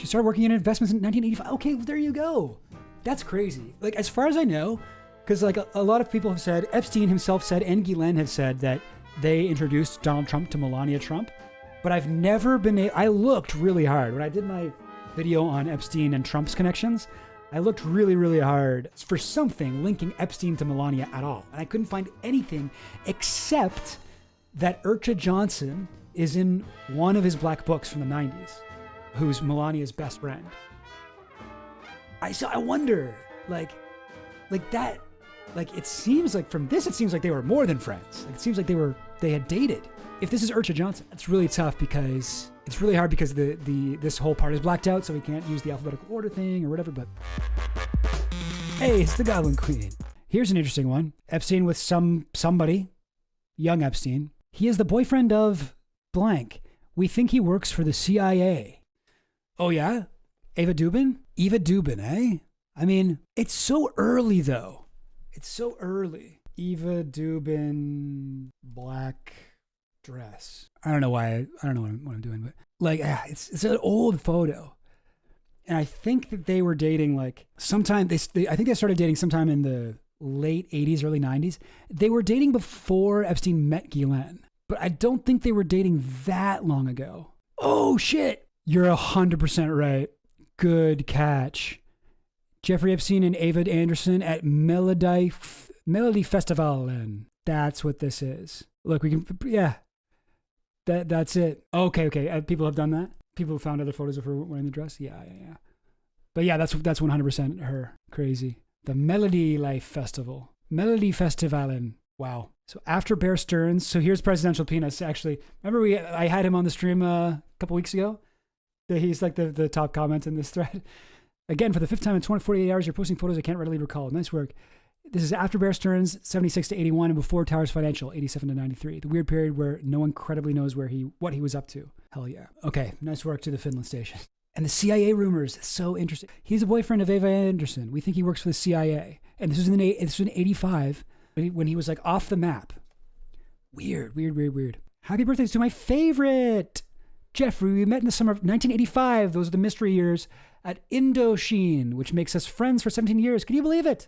She started working in investments in 1985. Okay, well, there you go. That's crazy. Like, as far as I know, because like a lot of people have said, Epstein himself said, and Ghislaine have said that they introduced Donald Trump to Melania Trump. But I've never been I looked really hard. When I did my video on Epstein and Trump's connections, I looked really, really hard for something linking Epstein to Melania at all. And I couldn't find anything except that Urcha Johnson is in one of his black books from the 90s, who's Melania's best friend. I wonder, like that, like it seems like from this, it seems like they were more than friends. Like, it seems like they had dated. If this is Urcha Johnson, it's really tough because it's really hard because this whole part is blacked out, so we can't use the alphabetical order thing or whatever, but hey, it's the Goblin Queen. Here's an interesting one. Epstein with somebody, young Epstein. He is the boyfriend of blank. We think he works for the CIA. Oh yeah? Eva Dubin, eh? I mean, it's so early though. It's so early. Eva Dubin, black dress. I don't know what I'm doing, but like, it's an old photo. And I think that they were dating like sometime, I think they started dating sometime in the late 80s, early 90s. They were dating before Epstein met Ghislaine, but I don't think they were dating that long ago. Oh shit. You're 100% right. Good catch. Jeffrey Epstein and Ava Anderson at Melody Festivalen. That's what this is. Look, we can, yeah. That's it. Okay. People have done that? People have found other photos of her wearing the dress? Yeah. But yeah, that's 100% her. Crazy. The Melody Life Festival. Melody Festivalen. Wow. So after Bear Stearns, so here's Presidential Penis. Actually, remember I had him on the stream a couple weeks ago? He's like the top comment in this thread. Again, for the fifth time in 48 hours, you're posting photos I can't readily recall. Nice work. This is after Bear Stearns, 76 to 81, and before Towers Financial, 87 to 93. The weird period where no one credibly knows what he was up to. Hell yeah. Okay, nice work to the Finland station. And the CIA rumors, so interesting. He's a boyfriend of Ava Anderson. We think he works for the CIA. And this was in 85, when he was like off the map. Weird. Happy birthday to my favorite, Jeffrey. We met in the summer of 1985. Those are the mystery years at Indochine, which makes us friends for 17 years. Can you believe it?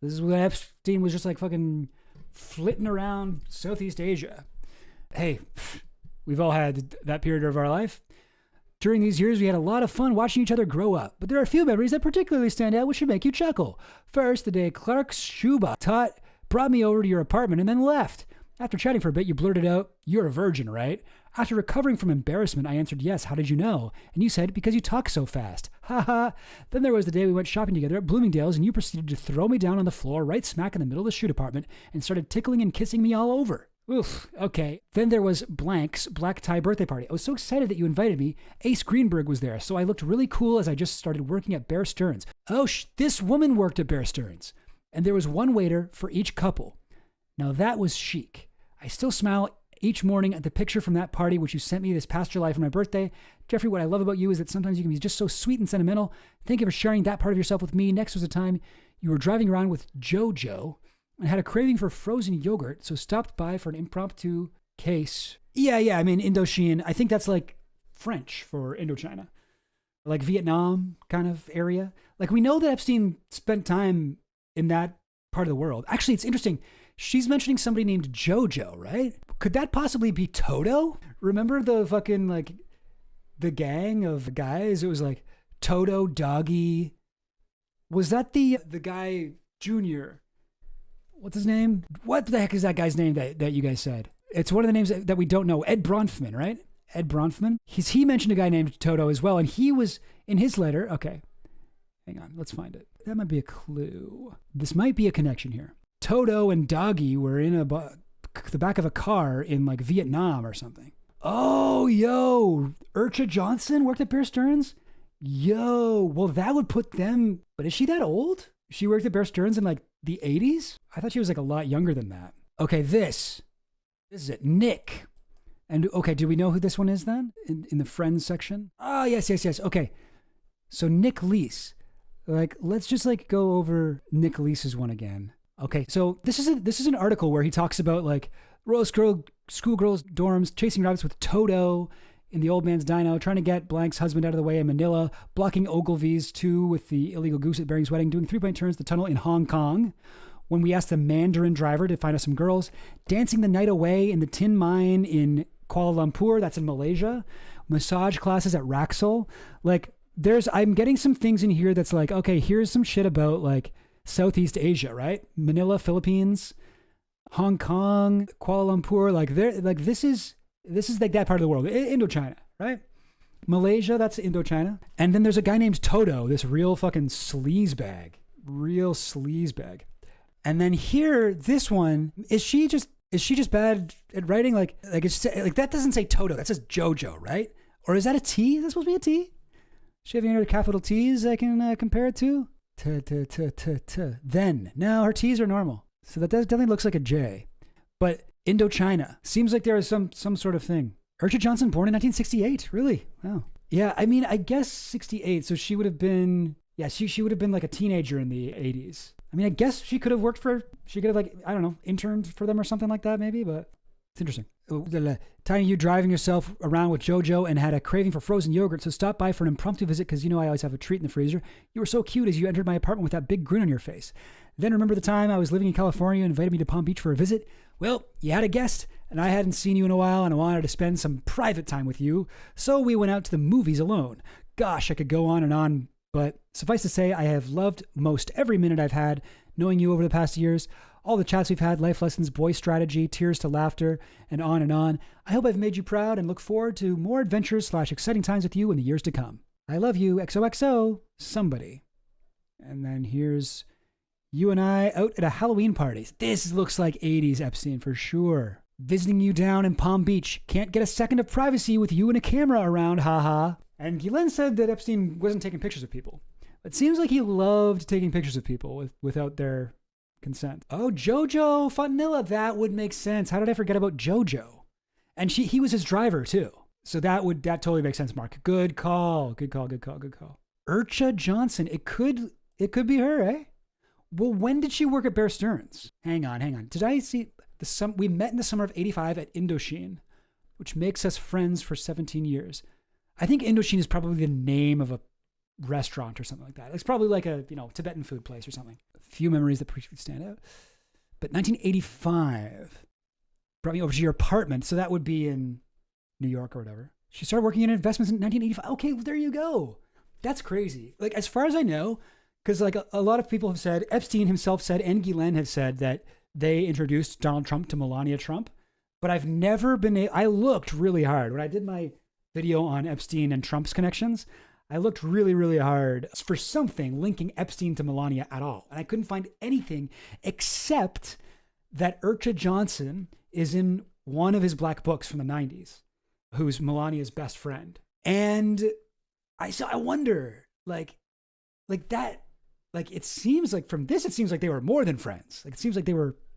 This is when Epstein was just like fucking flitting around Southeast Asia. Hey, we've all had that period of our life. During these years, we had a lot of fun watching each other grow up, but there are a few memories that particularly stand out which should make you chuckle. First, the day Clark Schuba brought me over to your apartment and then left. After chatting for a bit, you blurted out, "You're a virgin, right?" After recovering from embarrassment, I answered, "Yes, how did you know?" And you said, "Because you talk so fast." Ha ha. Then there was the day we went shopping together at Bloomingdale's and you proceeded to throw me down on the floor right smack in the middle of the shoe department and started tickling and kissing me all over. Oof, okay. Then there was Blank's black tie birthday party. I was so excited that you invited me. Ace Greenberg was there, so I looked really cool as I just started working at Bear Stearns. Oh, this woman worked at Bear Stearns. And there was one waiter for each couple. Now that was chic. I still smile each morning at the picture from that party which you sent me this past July for my birthday. Jeffrey, what I love about you is that sometimes you can be just so sweet and sentimental. Thank you for sharing that part of yourself with me. Next was a time you were driving around with JoJo and had a craving for frozen yogurt, so stopped by for an impromptu case. Yeah, I mean, Indochine, I think that's like French for Indochina. Like Vietnam kind of area. Like we know that Epstein spent time in that part of the world. Actually, it's interesting. She's mentioning somebody named JoJo, right? Could that possibly be Toto? Remember the fucking like the gang of guys? It was like Toto, Doggy. Was that the guy Junior? What's his name? What the heck is that guy's name that you guys said? It's one of the names that we don't know. Ed Bronfman, right? Ed Bronfman. He mentioned a guy named Toto as well, and he was in his letter. Okay, hang on, let's find it. That might be a clue. This might be a connection here. Toto and Doggy were in the back of a car in like Vietnam or something. Oh, yo, Urcha Johnson worked at Bear Stearns? Yo, well, that would put them, but is she that old? She worked at Bear Stearns in like the 80s? I thought she was like a lot younger than that. Okay, this is it. Nick. And okay, do we know who this one is then? In the friends section? Oh, yes. Okay. So Nick Leese. Like, let's just like go over Nick Leese's one again. Okay, so this is an article where he talks about like schoolgirls dorms chasing rabbits with Toto in the old man's dyno, trying to get blank's husband out of the way in Manila, blocking Ogilvy's 2 with the illegal goose at Bering's wedding, doing 3-point turns the tunnel in Hong Kong, when we asked the Mandarin driver to find us some girls, dancing the night away in the tin mine in Kuala Lumpur, that's in Malaysia, massage classes at Raxel. Like, I'm getting some things in here that's like, okay, here's some shit about like Southeast Asia, right? Manila, Philippines, Hong Kong, Kuala Lumpur, this is like that part of the world. Indochina, right? Malaysia, that's Indochina. And then there's a guy named Toto, this real fucking sleazebag. And then here, this one, is she just bad at writing? Like that doesn't say Toto, that says Jojo, right? Or is that a T? Is that supposed to be a T? Does she have any other capital T's I can compare it to? Then. No, her T's are normal. So that definitely looks like a J. But Indochina. Seems like there is some sort of thing. Urcha Johnson, born in 1968. Really? Wow. Yeah, I mean, I guess 68. So she would have been, she would have been like a teenager in the 80s. I mean, I guess she could have like, I don't know, interned for them or something like that maybe, but it's interesting. Time you driving yourself around with JoJo and had a craving for frozen yogurt, so stop by for an impromptu visit because you know I always have a treat in the freezer. You were so cute as you entered my apartment with that big grin on your face. Then remember the time I was living in California and invited me to Palm Beach for a visit? Well, you had a guest, and I hadn't seen you in a while, and I wanted to spend some private time with you, so we went out to the movies alone. Gosh, I could go on and on, but suffice to say, I have loved most every minute I've had knowing you over the past years. All the chats we've had, life lessons, boy strategy, tears to laughter, and on and on. I hope I've made you proud and look forward to more adventures / exciting times with you in the years to come. I love you, XOXO, somebody. And then here's you and I out at a Halloween party. This looks like 80s Epstein for sure. Visiting you down in Palm Beach. Can't get a second of privacy with you and a camera around, haha. And Ghislaine said that Epstein wasn't taking pictures of people. It seems like he loved taking pictures of people without their consent. Oh, Jojo Fontanilla, that would make sense. How did I forget about Jojo? And he was his driver too. So that totally makes sense, Mark. Good call. Urcha Johnson. It could be her, eh? Well, when did she work at Bear Stearns? Hang on. Did I see we met in the summer of 85 at Indochine, which makes us friends for 17 years. I think Indochine is probably the name of a restaurant or something like that. It's probably like a, Tibetan food place or something. A few memories that particularly stand out. But 1985 brought me over to your apartment. So that would be in New York or whatever. She started working in investments in 1985. Okay, well, there you go. That's crazy. Like, as far as I know, because like a lot of people have said, Epstein himself said, and Ghislaine have said that they introduced Donald Trump to Melania Trump. But I've never I looked really hard. When I did my video on Epstein and Trump's connections, I looked really, really hard for something linking Epstein to Melania at all. And I couldn't find anything except that Urcha Johnson is in one of his black books from the 90s, who's Melania's best friend. And I wonder, it seems like from this, it seems like they were more than friends. Like, it seems like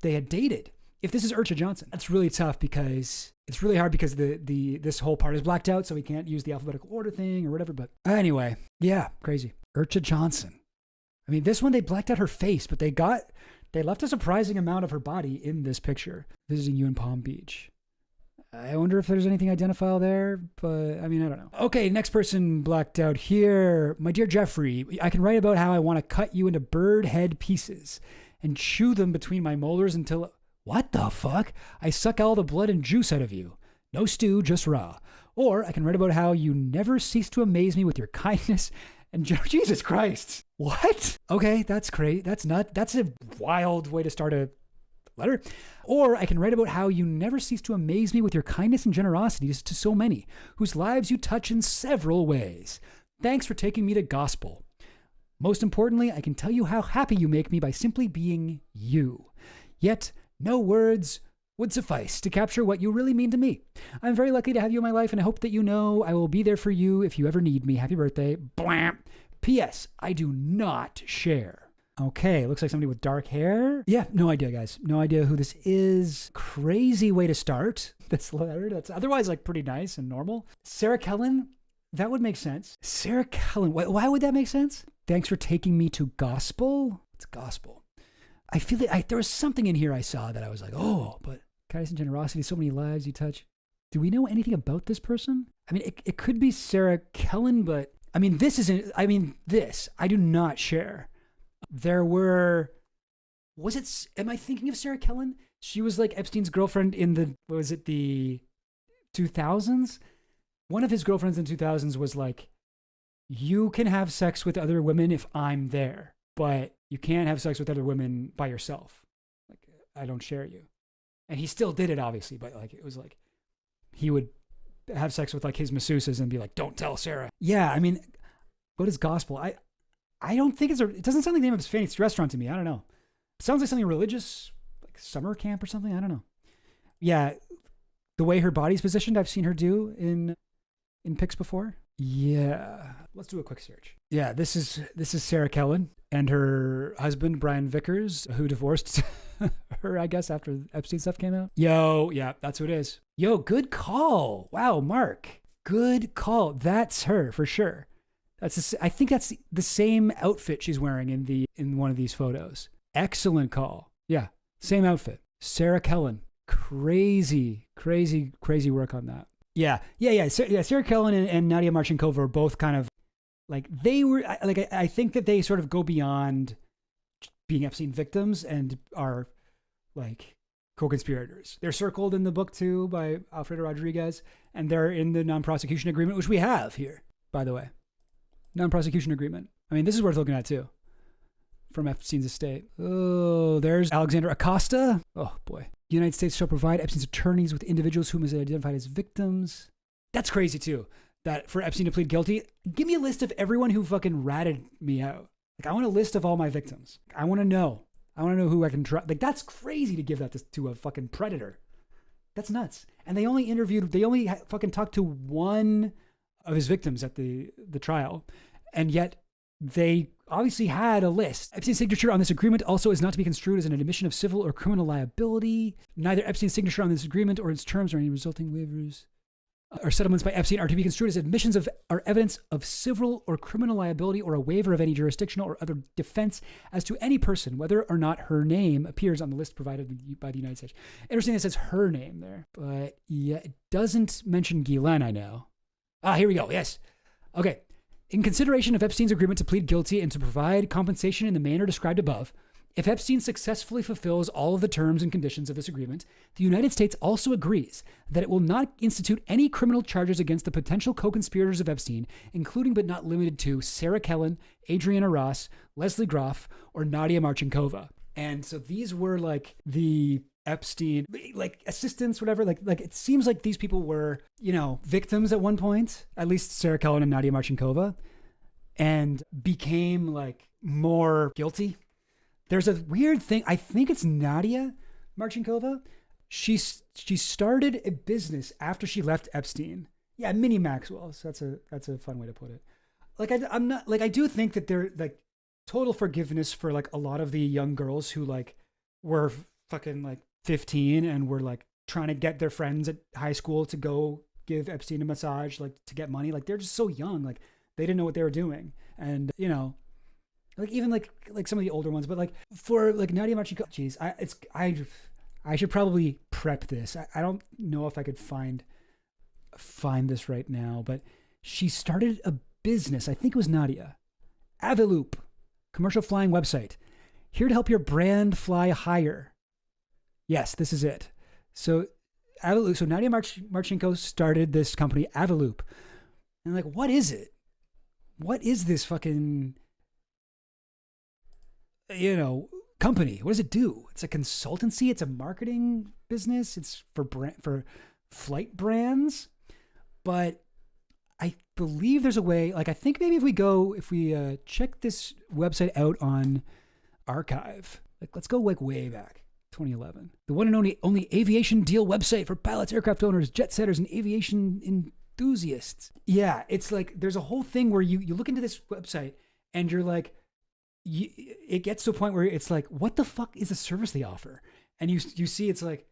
they had dated. If this is Urcha Johnson, that's really tough because it's really hard because this whole part is blacked out, so we can't use the alphabetical order thing or whatever. But anyway, yeah, crazy. Urcha Johnson. I mean, this one, they blacked out her face, but they left a surprising amount of her body in this picture. Visiting you in Palm Beach. I wonder if there's anything identifiable there, but I mean, I don't know. Okay, next person blacked out here. My dear Jeffrey, I can write about how I want to cut you into bird head pieces and chew them between my molars until... What the fuck? I suck all the blood and juice out of you. No stew, just raw. Or I can write about how you never cease to amaze me with your kindness and Jesus Christ. What? Okay, that's great. That's a wild way to start a letter. Or I can write about how you never cease to amaze me with your kindness and generosity to so many, whose lives you touch in several ways. Thanks for taking me to gospel. Most importantly, I can tell you how happy you make me by simply being you. Yet, no words would suffice to capture what you really mean to me. I'm very lucky to have you in my life, and I hope that you know I will be there for you if you ever need me. Happy birthday. Blam. P.S. I do not share. Okay, looks like somebody with dark hair. Yeah, no idea, guys. No idea who this is. Crazy way to start this letter. That's otherwise like pretty nice and normal. Sarah Kellen, that would make sense. Sarah Kellen, why would that make sense? Thanks for taking me to gospel. It's gospel. I feel that there was something in here I saw that I was like, oh, but kindness and generosity, so many lives you touch. Do we know anything about this person? I mean, it could be Sarah Kellen, but I mean, this I do not share. There were, am I thinking of Sarah Kellen? She was like Epstein's girlfriend in the 2000s? One of his girlfriends in 2000s was like, you can have sex with other women if I'm there, but you can't have sex with other women by yourself. Like, I don't share you. And he still did it, obviously, but like, it was like, he would have sex with like his masseuses and be like, don't tell Sarah. Yeah, I mean, what is gospel? I don't think it doesn't sound like the name of his fancy restaurant to me. I don't know. It sounds like something religious, like summer camp or something. I don't know. Yeah, the way her body's positioned, I've seen her do in pics before. Yeah, let's do a quick search. Yeah, this is Sarah Kellen and her husband Brian Vickers, who divorced her, I guess, after Epstein stuff came out. Yo, yeah, that's who it is. Yo, good call. Wow, Mark, good call. That's her for sure. I think that's the same outfit she's wearing in one of these photos. Excellent call. Yeah, same outfit. Sarah Kellen. Crazy work on that. Yeah. Sarah Kellen and Nadia Marchenkova are both kind of like, they were like, I think that they sort of go beyond being Epstein victims and are like co-conspirators. They're circled in the book too by Alfredo Rodriguez, and they're in the non-prosecution agreement, which we have here, by the way. Non-prosecution agreement. I mean, this is worth looking at too. From Epstein's estate. Oh, there's Alexander Acosta. Oh boy. The United States shall provide Epstein's attorneys with individuals whom is identified as victims. That's crazy too. That for Epstein to plead guilty. Give me a list of everyone who fucking ratted me out. Like, I want a list of all my victims. I want to know who I can trust. Like, that's crazy to give that to a fucking predator. That's nuts. And they only fucking talked to one of his victims at the trial. And yet they obviously had a list. Epstein's signature on this agreement also is not to be construed as an admission of civil or criminal liability. Neither Epstein's signature on this agreement or its terms or any resulting waivers or settlements by Epstein are to be construed as admissions of or evidence of civil or criminal liability or a waiver of any jurisdictional or other defense as to any person, whether or not her name appears on the list provided by the United States. Interesting that it says her name there, but yeah, it doesn't mention Guylaine, I know. Here we go. Yes. Okay. In consideration of Epstein's agreement to plead guilty and to provide compensation in the manner described above, if Epstein successfully fulfills all of the terms and conditions of this agreement, the United States also agrees that it will not institute any criminal charges against the potential co-conspirators of Epstein, including but not limited to Sarah Kellen, Adriana Ross, Leslie Groff, or Nadia Marchenkova. And so these were like the Epstein, like assistants, whatever. Like it seems like these people were, victims at one point, at least Sarah Kellen and Nadia Marchenkova, and became like more guilty. There's a weird thing. I think it's Nadia Marchenkova. She started a business after she left Epstein. Yeah, Minnie Maxwell. So that's a fun way to put it. Like I'm not like, I do think that there like total forgiveness for like a lot of the young girls who like were fucking like 15 and were like trying to get their friends at high school to go give Epstein a massage, like to get money. Like they're just so young. Like they didn't know what they were doing. And like even like some of the older ones, but like for like Nadia Marchenkova, geez, I should probably prep this. I don't know if I could find this right now, but she started a business. I think it was Nadia. Aviloop, commercial flying website, here to help your brand fly higher. Yes, this is it. So Aviloop. So Nadia Marchenko started this company, Aviloop, and like, what is it? What is this fucking company? What does it do? It's a consultancy. It's a marketing business. It's for flight brands. But I believe there's a way, like, I think maybe if we check this website out on Archive, like, let's go like way back, 2011. The one and only aviation deal website for pilots, aircraft owners, jet setters, and aviation enthusiasts. Yeah, it's like, there's a whole thing where you look into this website and you're like, it gets to a point where it's like, what the fuck is the service they offer? And you see, it's like,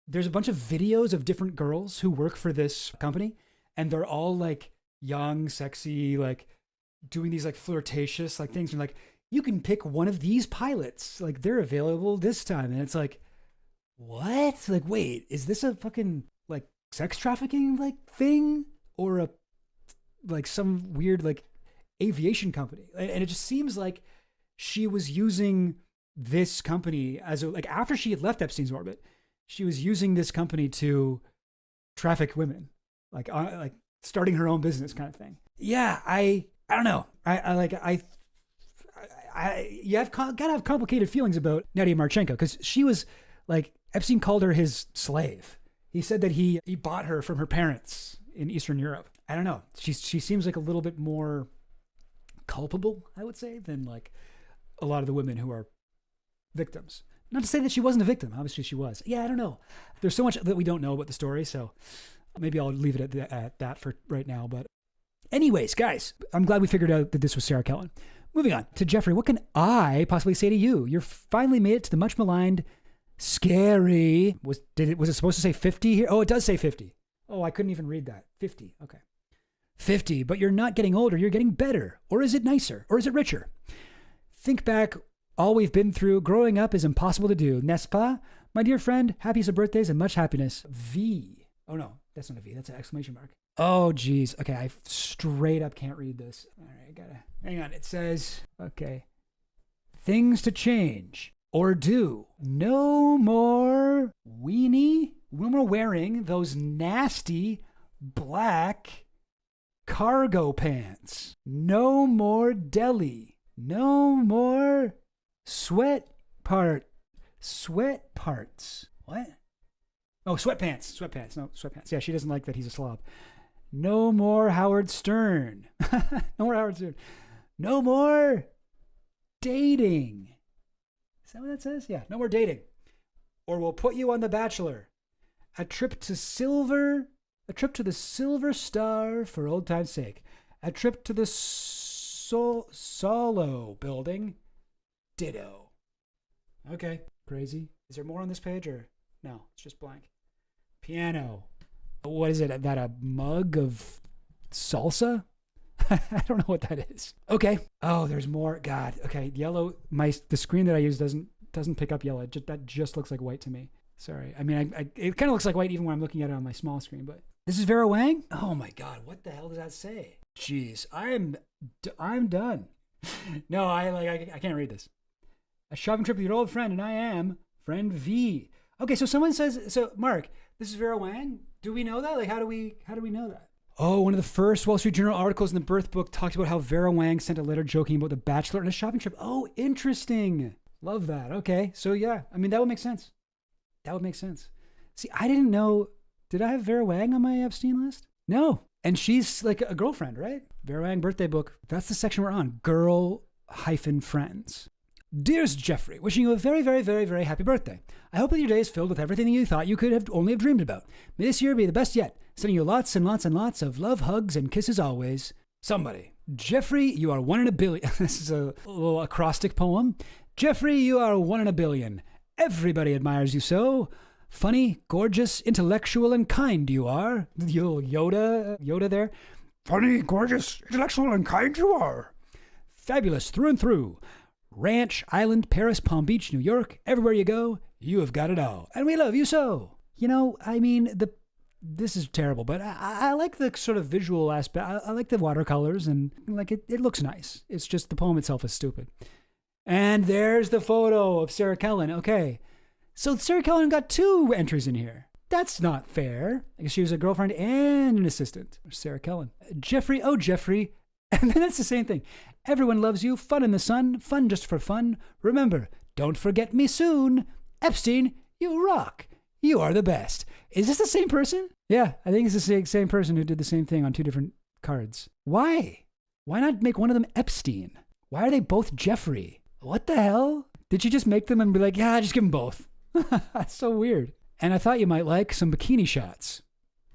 there's a bunch of videos of different girls who work for this company, and they're all like young, sexy, like doing these like flirtatious like things. And like, you can pick one of these pilots, like they're available this time. And it's like, what? Like, wait, is this a fucking like sex trafficking like thing? or some weird like aviation company. And it just seems like she was using this company as after she had left Epstein's orbit, she was using this company to traffic women, like starting her own business kind of thing. Yeah, I don't know. You gotta have complicated feelings about Nadia Marchenko, because she was like, Epstein called her his slave. He said that he bought her from her parents in Eastern Europe. I don't know. She seems like a little bit more culpable, I would say, than like a lot of the women who are victims. Not to say that she wasn't a victim. Obviously she was. Yeah, I don't know. There's so much that we don't know about the story, so maybe I'll leave it at that for right now. But anyways, guys, I'm glad we figured out that this was Sarah Kellen. Moving on to Jeffrey. What can I possibly say to you? You're finally made it to the much maligned scary. Was it supposed to say 50 here? Oh, it does say 50. Oh, I couldn't even read that. 50. Okay. 50, but you're not getting older. You're getting better. Or is it nicer? Or is it richer? Think back. All we've been through. Growing up is impossible to do. N'est-ce pas? My dear friend, happiest of birthdays and much happiness. V. Oh, no. That's not a V. That's an exclamation mark. Oh, geez. Okay, I straight up can't read this. All right, hang on. It says, okay, things to change or do. No more weenie. No more wearing those nasty black cargo pants. No more deli. No more sweat parts. What? Oh, sweatpants. No, sweatpants. Yeah, she doesn't like that he's a slob. No more Howard Stern. No more Howard Stern. No more dating. Is that what that says? Yeah, no more dating. Or we'll put you on The Bachelor. A trip to the Silver Star for old time's sake. A trip to the Solo building. Ditto. Okay, crazy. Is there more on this page or no? It's just blank. Piano. What is it? That a mug of salsa? I don't know what that is. Okay. Oh, there's more. God. Okay. Yellow. The screen that I use doesn't pick up yellow. That just looks like white to me. Sorry. I mean, it kind of looks like white even when I'm looking at it on my small screen. But this is Vera Wang. Oh my God. What the hell does that say? Jeez. I'm done. No, I can't read this. A shopping trip with your old friend, and I am friend V. Okay. So someone says. So Mark, this is Vera Wang. Do we know that? Like, how do we know that? Oh, one of the first Wall Street Journal articles in the birth book talked about how Vera Wang sent a letter joking about The Bachelor and a shopping trip. Oh, interesting. Love that. Okay. So yeah, I mean, that would make sense. See, I didn't know. Did I have Vera Wang on my Epstein list? No. And she's like a girlfriend, right? Vera Wang Birthday Book. That's the section we're on. Girl-friends. Dearest Jeffrey, wishing you a very, very, very, very happy birthday. I hope that your day is filled with everything that you thought you could have only have dreamed about. May this year be the best yet. Sending you lots and lots and lots of love, hugs, and kisses always. Somebody. Jeffrey, you are 1 in a billion. This is a little acrostic poem. Jeffrey, you are 1 in a billion. Everybody admires you so. Funny, gorgeous, intellectual, and kind you are. The little Yoda there. Funny, gorgeous, intellectual, and kind you are. Fabulous through and through. Ranch, Island, Paris, Palm Beach, New York, everywhere you go, you have got it all. And we love you so. You know, I mean, this is terrible, but I like the sort of visual aspect. I like the watercolors and like it looks nice. It's just the poem itself is stupid. And there's the photo of Sarah Kellen. Okay. So Sarah Kellen got 2 entries in here. That's not fair. I guess she was a girlfriend and an assistant. Sarah Kellen. Jeffrey, oh Jeffrey. And then it's the same thing. Everyone loves you. Fun in the sun. Fun just for fun. Remember, don't forget me soon. Epstein, you rock. You are the best. Is this the same person? Yeah, I think it's the same person who did the same thing on 2 different cards. Why? Why not make one of them Epstein? Why are they both Jeffrey? What the hell? Did she just make them and be like, yeah, just give them both? That's so weird. And I thought you might like some bikini shots.